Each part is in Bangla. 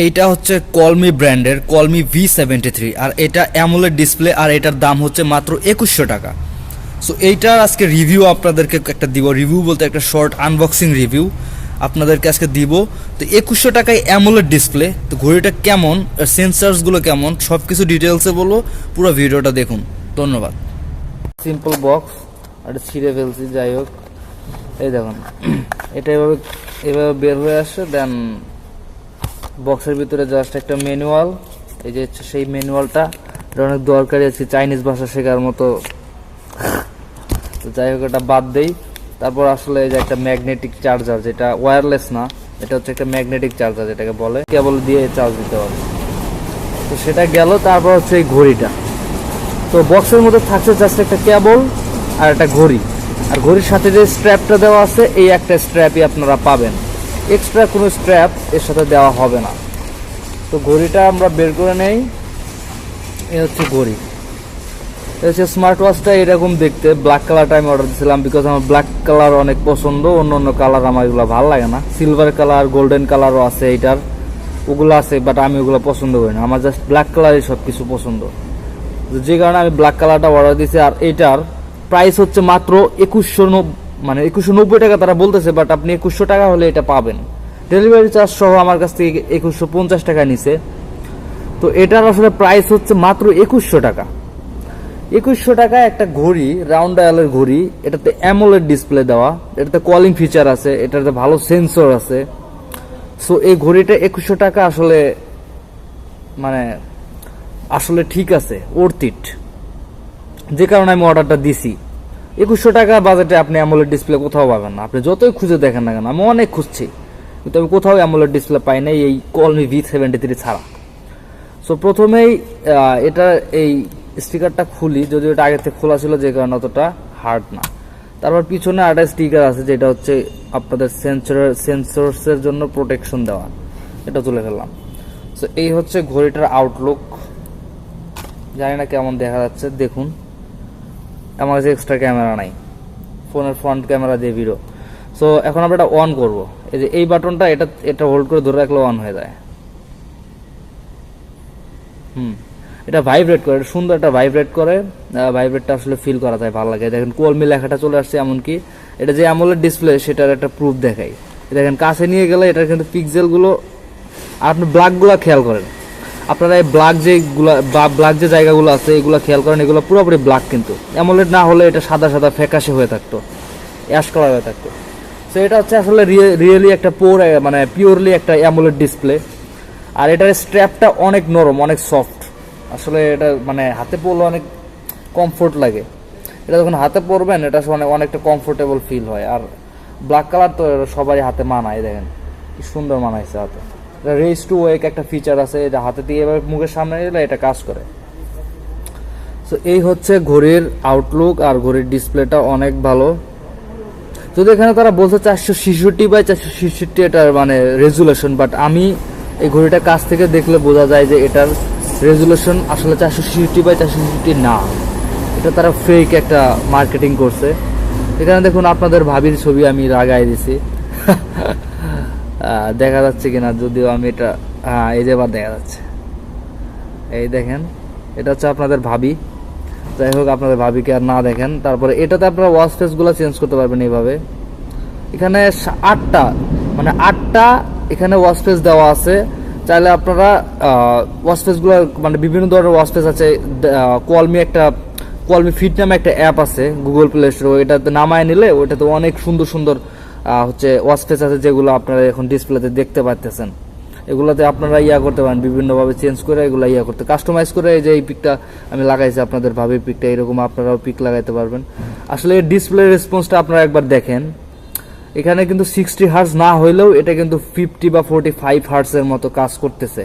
এইটা হচ্ছে কলমি ব্র্যান্ডের কলমি V73 আর এটা অ্যামোলেড ডিসপ্লে আর এটার দাম হচ্ছে মাত্র 2100 টাকা। সো এইটার আজকে রিভিউ আপনাদেরকে একটা দিব, রিভিউ বলতে একটা শর্ট আনবক্সিং রিভিউ আপনাদেরকে আজকে দিব। তো 2100 টাকায় অ্যামোলেড ডিসপ্লে, তো ঘড়িটা কেমন, সেন্সার্সগুলো কেমন, সব কিছু ডিটেলসে বলবো, পুরো ভিডিওটা দেখুন। ধন্যবাদ। সিম্পল বক্স আর ছিঁড়ে ফেলছি, যাই হোক এই দেখুন এটা এভাবে বের হয়ে আসছে। দেন বক্সের ভিতরে জাস্ট একটা ম্যানুয়াল, এই যে হচ্ছে সেই ম্যানুয়ালটা, এটা অনেক দরকারি আছে চাইনিজ ভাষা শেখার মতো। তো যাই হোক এটা বাদ দেই। তারপর আসলে এই যে একটা ম্যাগনেটিক চার্জার, যেটা ওয়্যারলেস না, এটা হচ্ছে একটা ম্যাগনেটিক চার্জার যেটাকে বলে, কেবল দিয়ে চার্জ দিতে হবে। তো সেটা গেল। তারপর হচ্ছে এই ঘড়িটা, তো বক্সের মধ্যে থাকছে জাস্ট একটা কেবল আর একটা ঘড়ি, আর ঘড়ির সাথে যে স্ট্র্যাপটা দেওয়া আছে এই একটা স্ট্র্যাপই আপনারা পাবেন, এক্সট্রা কোনো স্ট্র্যাপ এর সাথে দেওয়া হবে না। তো ঘড়িটা আমরা বের করে নেই। এই হচ্ছে ঘড়ি, এই হচ্ছে স্মার্ট ওয়াচটা এরকম দেখতে। ব্ল্যাক কালারটা আমি অর্ডার দিয়েছিলাম বিকজ আমার ব্ল্যাক কালার অনেক পছন্দ, অন্য অন্য কালার আমার এগুলো ভালো লাগে না। সিলভার কালার, গোল্ডেন কালারও আছে এইটার, ওগুলো আছে, বাট আমি ওগুলো পছন্দ করি না। আমার জাস্ট ব্ল্যাক কালারই সব কিছু পছন্দ, যে কারণে আমি ব্ল্যাক কালারটা অর্ডার দিয়েছি। আর এইটার প্রাইস হচ্ছে মাত্র 2190 টাকা তারা বলতেছে, বাট আপনি 2100 টাকা হলে এটা পাবেন। ডেলিভারি চার্জ সহ আমার কাছ থেকে 2150 টাকা নিছে। তো এটার আসলে প্রাইস হচ্ছে মাত্র 2100 টাকা। 2100 টাকায় একটা ঘড়ি, রাউন্ড ডায়ালের ঘড়ি, এটাতে অ্যামোলেড ডিসপ্লে দেওয়া, এটাতে কলিং ফিচার আছে, এটাতে ভালো সেন্সর আছে। সো এই ঘড়িটা 2100 টাকা আসলে আসলে ঠিক আছে, ওর্থ ইট, যে কারণে আমি অর্ডারটা দিছি। 2100 টাকা বাজেটে আপনি অ্যামোলেড ডিসপ্লে কোথাও পাবেন না, আপনি যতই খুঁজে দেখেন না কেন। আমি অনেক খুঁজছি কিন্তু আমি কোথাও অ্যামোলেড ডিসপ্লে পাই নাই এই কলমি V73 ছাড়া। সো প্রথমেই এটা এই স্টিকারটা খুলি, যদিও এটা আগে থেকে খোলা ছিল যে কারণে অতটা হার্ড না। তারপর পিছনে একটা স্টিকার আছে যেটা হচ্ছে আপনাদের সেন্সরসের জন্য প্রোটেকশন দেওয়া, এটা তুলে ফেললাম। সো এই হচ্ছে ঘড়িটার আউটলুক, জানি না কেমন দেখা যাচ্ছে, দেখুন। আমার কাছে এক্সট্রা ক্যামেরা নাই, ফোনের ফ্রন্ট ক্যামেরা দিয়ে ভিডিও। সো এখন আমরা এটা অন করব। এই যে এই বাটনটা, এটা হোল্ড করে ধরে রাখলে অন হয়ে যায়। এটা ভাইব্রেট করে, এটা সুন্দর একটা ভাইব্রেট করে, ভাইব্রেটটা আসলে ফিল করা যায়, ভালো লাগে। দেখেন কলমি লেখাটা চলে আসছে, এমনকি এটা যে অ্যামোলেড ডিসপ্লে সেটার একটা প্রুফ দেখাই। দেখেন কাছে নিয়ে গেলে এটার কিন্তু পিক্সেলগুলো, আপনি ব্ল্যাকগুলো খেয়াল করেন, আপনারা এই ব্ল্যাক যে জায়গাগুলো আছে এগুলো খেয়াল করেন, এগুলো পুরোপুরি ব্ল্যাক, কিন্তু অ্যামোলেড না হলে এটা সাদা সাদা ফ্যাকাশে হয়ে থাকতো, অ্যাশ কালার হয়ে থাকতো। সো এটা হচ্ছে আসলে রিয়েলি একটা পিওরলি একটা অ্যামোলেড ডিসপ্লে। আর এটার স্ট্র্যাপটা অনেক নরম, অনেক সফট, আসলে এটা হাতে পরলে অনেক কমফোর্ট লাগে। এটা যখন হাতে পরবেন এটা অনেকটা কমফোর্টেবল ফিল হয়। আর ব্ল্যাক কালার তো সবাই হাতে মানায়, দেখেন কি সুন্দর মানাইছে হাতে। এটা রেস টু ওয়েক একটা ফিচার আছে, এটা হাতে দিয়ে এবার মুখের সামনে এলে এটা কাজ করে। সো এই হচ্ছে ঘড়ির আউটলুক, আর ঘড়ির ডিসপ্লেটা অনেক ভালো। যদি এখানে তারা বলছে 466x466 এটার রেজুলেশন, বাট আমি এই ঘড়িটা কাছ থেকে দেখলে বোঝা যায় যে এটার রেজুলেশন আসলে 466x466 না, এটা তারা ফেক একটা মার্কেটিং করছে। এখানে দেখুন আপনাদের ভাবির ছবি আমি লাগাই দিছি, দেখা যাচ্ছে কিনা যদিও আমি এটা, এই যে দেখা যাচ্ছে, এই দেখেন এটা হচ্ছে আপনাদের ভাবি। যাই হোক আপনাদের ভাবিকে আর না দেখেন। তারপরে এটাতে আপনারা ওয়াচ ফেসগুলো চেঞ্জ করতে পারবেন এইভাবে। এখানে 8টা এখানে ওয়াচ ফেস দেওয়া আছে। চাইলে আপনারা ওয়াচ ফেসগুলো বিভিন্ন ধরনের ওয়াচ ফেস আছে। কলমি ফিট নামে একটা অ্যাপ আছে গুগল প্লে স্টোরে, এটাতে নামায় নিলে ওইটাতে অনেক সুন্দর সুন্দর হচ্ছে ওয়াচ ফেস আছে, যেগুলো আপনারা এখন ডিসপ্লেতে দেখতে পাচ্ছেন। এগুলোতে আপনারা করতে পারেন, বিভিন্নভাবে চেঞ্জ করে এগুলো কাস্টমাইজ করে। এই যে এই পিকটা আমি লাগাইছি আপনাদের ভাবির পিকটা, এরকম আপনারাও পিক লাগাইতে পারবেন। আসলে এই ডিসপ্লে রেসপন্সটা আপনারা একবার দেখেন, এখানে কিন্তু 60 হার্টজ না হইলেও এটা কিন্তু 50 বা 45 হার্টজের মতো কাজ করতেছে।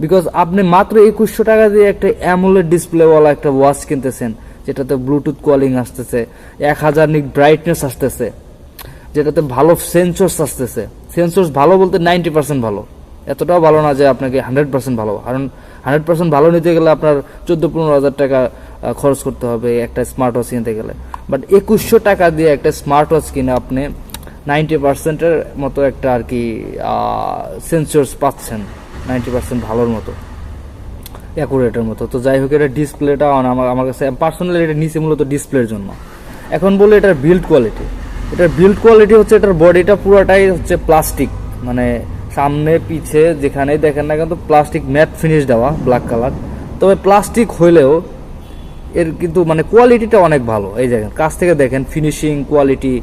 বিকজ আপনি মাত্র 2100 টাকা দিয়ে একটা অ্যামোলেড ডিসপ্লেওয়ালা একটা ওয়াচ কিনতেছেন, যেটাতে ব্লুটুথ কলিং আসতেছে, 1000 নিট ব্রাইটনেস আসতেছে, যেটাতে ভালো সেন্সরস আসতেছে। সেন্সরস ভালো বলতে 90% ভালো, এতটাও ভালো না যে আপনাকে 100% ভালো। কারণ 100% ভালো নিতে গেলে আপনার 14-15 হাজার টাকা খরচ করতে হবে একটা স্মার্ট ওয়াচ কিনতে গেলে। বাট 2100 টাকা দিয়ে একটা স্মার্ট ওয়াচ কিনে আপনি 90%-এর মতো একটা আর কি সেন্সরস পাচ্ছেন। 90% ভালোর মতো, অ্যাকুরেটের মতো। তো যাই হোক, এটা ডিসপ্লেটা আমার কাছে পার্সোনালি এটা নিচে মূলত ডিসপ্লের জন্য। এখন বলি এটার বিল্ড কোয়ালিটি। এটার বিল্ড কোয়ালিটি হচ্ছে এটার বডিটা পুরোটাই হচ্ছে প্লাস্টিক, মানে সামনে পিছে যেখানেই দেখেন না কিন্তু প্লাস্টিক ম্যাট ফিনিশ দেওয়া ব্ল্যাক কালার। তবে প্লাস্টিক হইলেও এর কিন্তু মানে কোয়ালিটিটা অনেক ভালো। এই দেখেন কাছ থেকে দেখেন ফিনিশিং কোয়ালিটি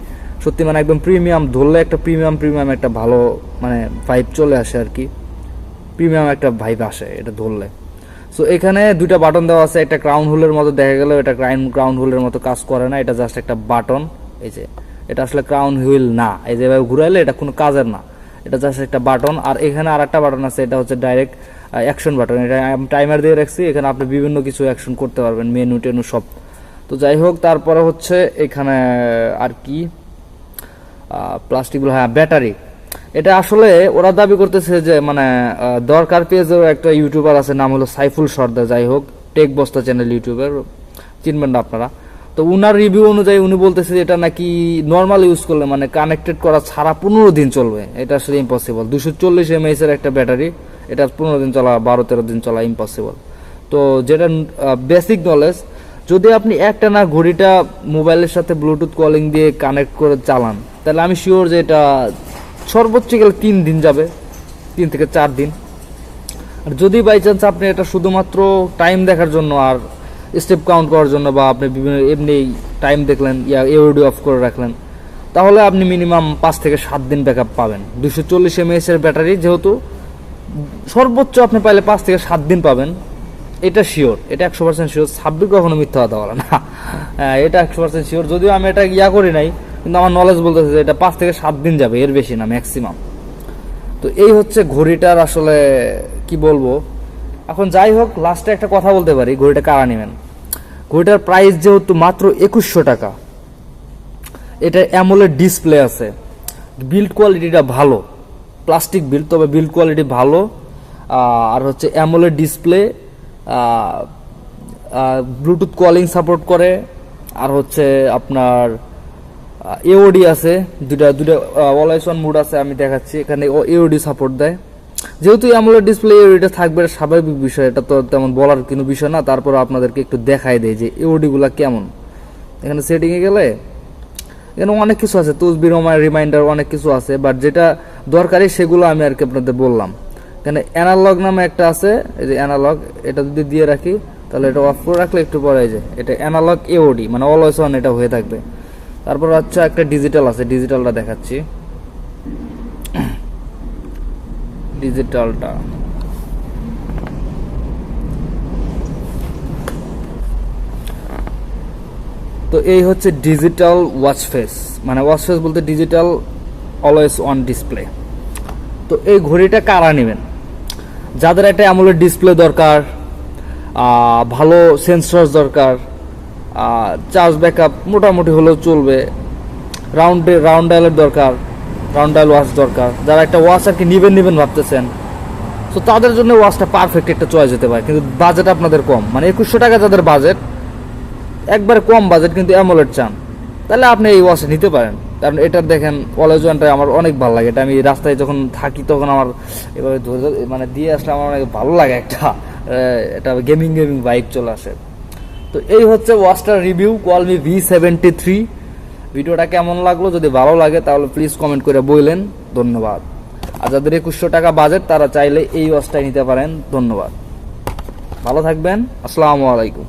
সত্যি মানে একদম প্রিমিয়াম, ধরলে একটা প্রিমিয়াম একটা ভালো মানে ভাইব চলে আসে আর কি, প্রিমিয়াম একটা ভাইব আসে এটা ধরলে। সো এখানে দুইটা বাটন দেওয়া আছে, একটা ক্রাউন হুলের মতো দেখা গেল, এটা ক্রাউন হুলের মতো কাজ করে না, এটা জাস্ট একটা বাটন। এই যে এটা আসলে ক্রাউন হুইল না, এই যে এভাবে ঘুরাইলে এটা কোনো কাজের না, এটা জাস্ট একটা বাটন। আর এখানে আর একটা বাটন আছে, এটা হচ্ছে ডাইরেক্ট অ্যাকশন বাটন। এটা আমি টাইমার দিয়ে রাখছি, এখানে আপনি বিভিন্ন কিছু অ্যাকশন করতে পারবেন, মেনু টেনু সব। তো যাই হোক, তারপরে হচ্ছে এখানে আর কি প্লাস্টিকগুলো, হ্যাঁ ব্যাটারি। এটা আসলে ওরা দাবি করতেছে যে মানে দরকার পেজেও একটা ইউটিউবার আছে, নাম হলো সাইফুল সর্দার, যাই হোক টেক বস্তা চ্যানেল ইউটিউবার, চিনবেন না আপনারা। তো উনার রিভিউ অনুযায়ী উনি বলতেছে এটা নাকি নর্মাল ইউজ করলে মানে কানেক্টেড করা ছাড়া 15 দিন চলবে। এটা আসলে ইম্পসিবল। 240 mAh এর একটা ব্যাটারি, এটা 15 দিন চলা, 12-13 দিন চলা ইম্পসিবল। তো যেটা বেসিক নলেজ, যদি আপনি একটানা ঘড়িটা মোবাইলের সাথে ব্লুটুথ কলিং দিয়ে কানেক্ট করে চালান, তাহলে আমি শিওর যে এটা সর্বোচ্চ গেলে 3 দিন যাবে, 3 থেকে 4 দিন। আর যদি বাই চান্স আপনি এটা শুধুমাত্র টাইম দেখার জন্য আর স্টেপ কাউন্ট করার জন্য, বা আপনি বিভিন্ন এমনি টাইম দেখলেন এওডি অফ করে রাখলেন, তাহলে আপনি মিনিমাম 5 থেকে 7 দিন ব্যাকআপ পাবেন। 240 mAh এর ব্যাটারি যেহেতু, সর্বোচ্চ আপনি পাইলে 5 থেকে 7 দিন পাবেন, এটা শিওর, এটা 100% শিওর। সাব্বির কখনো মিথ্যা কথা বলে না, এটা 100% শিওর। যদিও আমি এটা করি নাই, কিন্তু আমার নলেজ বলতেছে যে এটা 5 থেকে 7 দিন যাবে, এর বেশি না ম্যাক্সিমাম। তো এই হচ্ছে ঘড়িটার আসলে কি বলবো। এখন যাই হোক, লাস্টে একটা কথা বলতে পারি, ঘড়িটা কারা নেবেন। ঘড়িটার প্রাইস যেহেতু মাত্র 2100 টাকা, এটা অ্যামোলেড ডিসপ্লে আছে, বিল্ড কোয়ালিটিটা ভালো, প্লাস্টিক বিল্ড, তবে বিল্ড কোয়ালিটি ভালো। আর হচ্ছে AMOLED display, Bluetooth calling support করে, আর হচ্ছে আপনার এওডি আছে, দুটা অলওয়েজ অন মুড আছে, আমি দেখাচ্ছি এখানে এওডি সাপোর্ট দেয়। যেহেতু অ্যামোলেড ডিসপ্লে এওডিটা থাকবে, স্বাভাবিক বিষয়, এটা তো তেমন বলার কোনো বিষয় না। তারপর আপনাদেরকে একটু দেখাই দেয় যে এওডি গুলা কেমন। এখানে সেটিংয়ে গেলে এখানে অনেক কিছু আছে, তসবির রিমাইন্ডার অনেক কিছু আছে, বাট যেটা দরকারি সেগুলো আমি আর কি আপনাদের বললাম। এখানে অ্যানালগ নামে একটা আছে, এই যে অ্যানালগ, এটা যদি দিয়ে রাখি তাহলে এটা অফ করে রাখলে একটু পরে যে এটা অ্যানালগ এওডি মানে অলওয়েজ অন এটা হয়ে থাকবে। তারপর হচ্ছে একটা ডিজিটাল আছে, ডিজিটালটা দেখাচ্ছি। ডিজিটালটা তো এই হচ্ছে ডিজিটাল ওয়াচ ফেস, মানে ওয়াচ ফেস বলতে ডিজিটাল অলওয়েজ অন ডিসপ্লে। তো এই ঘড়িটা কারা নেবেন? যাদের একটা অ্যামোলেড ডিসপ্লে দরকার, ভালো সেন্সর দরকার, চার্জ ব্যাকআপ মোটামুটি হলেও চলবে, রাউন্ড ডায়ালের দরকার, রাউন্ড ডায়াল ওয়াচ দরকার, যারা একটা ওয়াচ আর কি নেবেন ভাবতেছেন, তো তাদের জন্য ওয়াচটা পারফেক্ট একটা চয়েস হতে পারে। কিন্তু বাজেট আপনাদের কম, মানে 2100 টাকা যাদের বাজেট, একবারে কম বাজেট কিন্তু অ্যামোলেড চান, তাহলে আপনি এই ওয়াচটা নিতে পারেন। কারণ এটার দেখেন অলওয়েজ অনটা আমার অনেক ভালো লাগে, এটা আমি রাস্তায় যখন থাকি তখন আমার এভাবে মানে দিয়ে আসলে আমার অনেক ভালো লাগে, এটা গেমিং বাইক চলে আসে। তো এই হচ্ছে ওয়াচটার রিভিউ, কোয়ালমি V73। ভিডিওটা কেমন লাগলো, যদি ভালো লাগে তাহলে প্লিজ কমেন্ট করে বললেন, ধন্যবাদ। আর যাদের 2100 টাকা বাজেট তারা চাইলে এই ওয়াচটাই নিতে পারেন। ধন্যবাদ, ভালো থাকবেন, আসসালামু আলাইকুম।